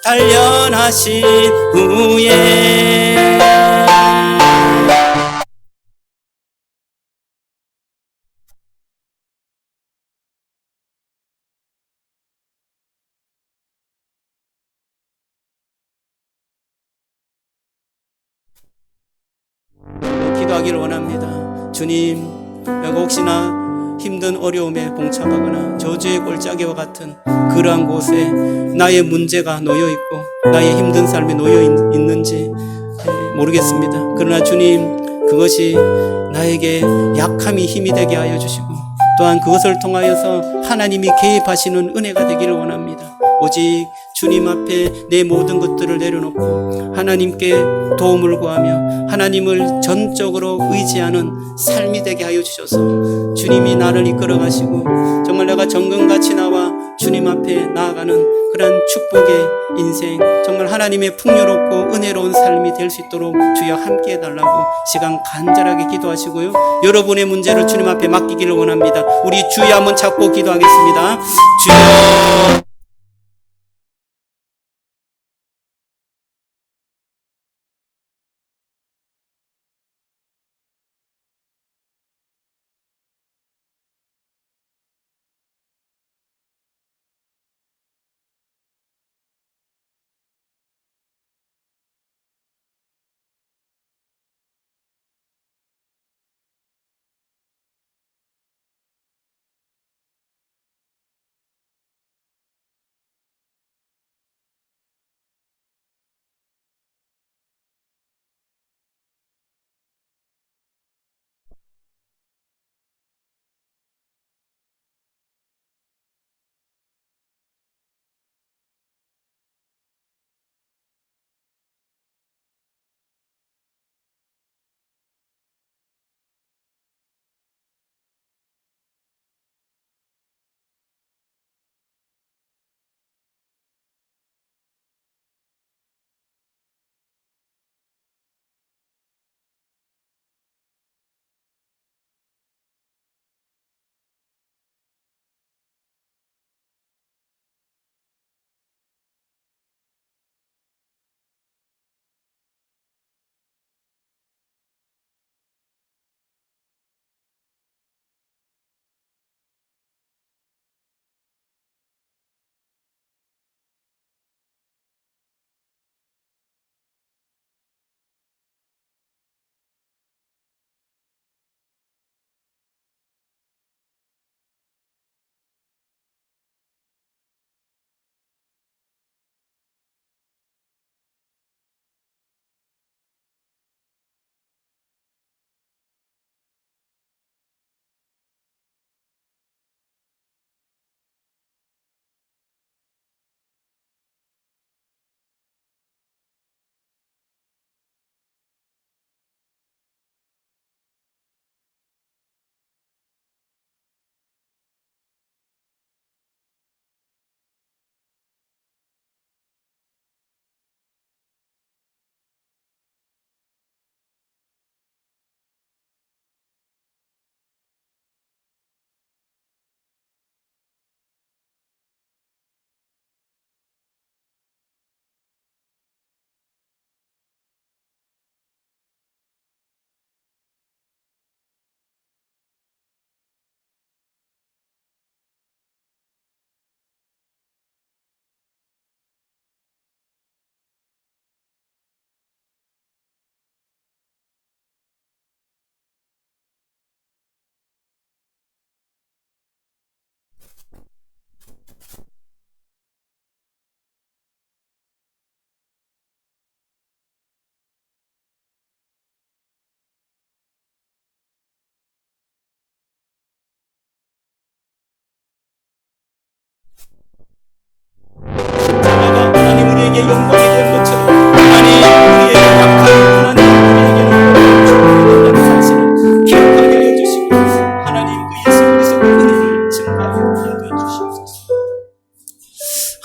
단련하신 후에 기도하기를 원합니다. 주님, 내가 혹시나 힘든 어려움에 봉착하거나 저주의 골짜기와 같은 그러한 곳에 나의 문제가 놓여있고 나의 힘든 삶이 놓여있는지 모르겠습니다. 그러나 주님, 그것이 나에게 약함이 힘이 되게 하여 주시고 또한 그것을 통하여서 하나님이 개입하시는 은혜가 되기를 원합니다. 오직 주님 앞에 내 모든 것들을 내려놓고 하나님께 도움을 구하며 하나님을 전적으로 의지하는 삶이 되게 하여 주셔서 주님이 나를 이끌어 가시고 정말 내가 정금같이 나와 주님 앞에 나아가는 그런 축복의 인생, 정말 하나님의 풍요롭고 은혜로운 삶이 될 수 있도록 주여 함께 해달라고 시간 간절하게 기도하시고요. 여러분의 문제를 주님 앞에 맡기기를 원합니다. 우리 주여 한번 잡고 기도하겠습니다. 주여.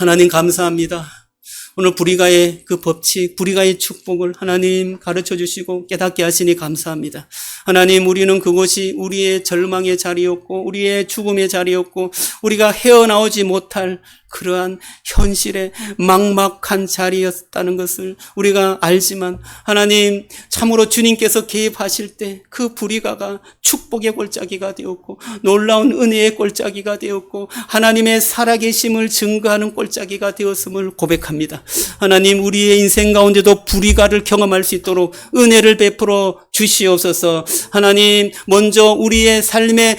하나님 감사합니다. 오늘 불의가의 그 법칙, 불의가의 축복을 하나님 가르쳐 주시고 깨닫게 하시니 감사합니다. 하나님, 우리는 그곳이 우리의 절망의 자리였고 우리의 죽음의 자리였고 우리가 헤어나오지 못할 그러한 현실의 막막한 자리였다는 것을 우리가 알지만 하나님, 참으로 주님께서 개입하실 때 그 불의가가 축복의 골짜기가 되었고 놀라운 은혜의 골짜기가 되었고 하나님의 살아계심을 증거하는 골짜기가 되었음을 고백합니다. 하나님, 우리의 인생 가운데도 불의가를 경험할 수 있도록 은혜를 베풀어 주시옵소서. 하나님, 먼저 우리의 삶의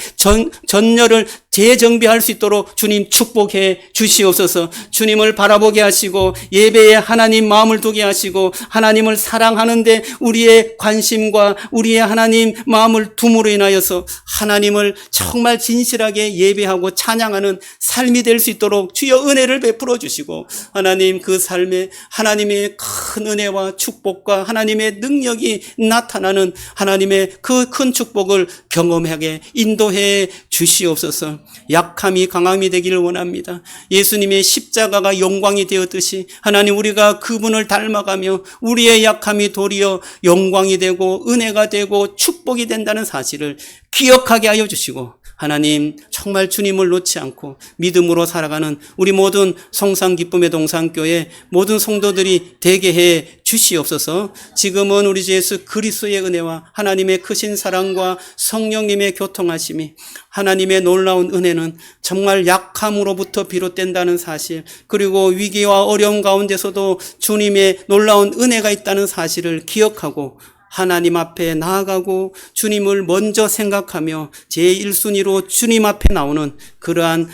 전열을 재정비할 수 있도록 주님 축복해 주시옵소서. 주님을 바라보게 하시고 예배에 하나님 마음을 두게 하시고 하나님을 사랑하는데 우리의 관심과 우리의 하나님 마음을 둠으로 인하여서 하나님을 정말 진실하게 예배하고 찬양하는 삶이 될 수 있도록 주여 은혜를 베풀어 주시고 하나님, 그 삶에 하나님의 큰 은혜와 축복과 하나님의 능력이 나타나는 하나님의 그 큰 축복을 경험하게 인도해 주시옵소서. 약함이 강함이 되기를 원합니다. 예수님의 십자가가 영광이 되었듯이 하나님, 우리가 그분을 닮아가며 우리의 약함이 도리어 영광이 되고 은혜가 되고 축복이 된다는 사실을 기억하게 하여 주시고 하나님, 정말 주님을 놓지 않고 믿음으로 살아가는 우리 모든 성상기쁨의 동산교회 모든 성도들이 되게 해 주시옵소서. 지금은 우리 주 예수 그리스도의 은혜와 하나님의 크신 사랑과 성령님의 교통하심이 하나님의 놀라운 은혜는 정말 약함으로부터 비롯된다는 사실, 그리고 위기와 어려움 가운데서도 주님의 놀라운 은혜가 있다는 사실을 기억하고 하나님 앞에 나아가고 주님을 먼저 생각하며 제1순위로 주님 앞에 나오는 그러한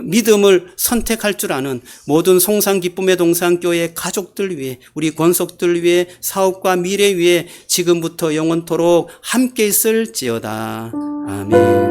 믿음을 선택할 줄 아는 모든 송상기쁨의 동산교회 가족들 위해, 우리 권속들 위해, 사업과 미래 위해 지금부터 영원토록 함께 있을지어다. 아멘.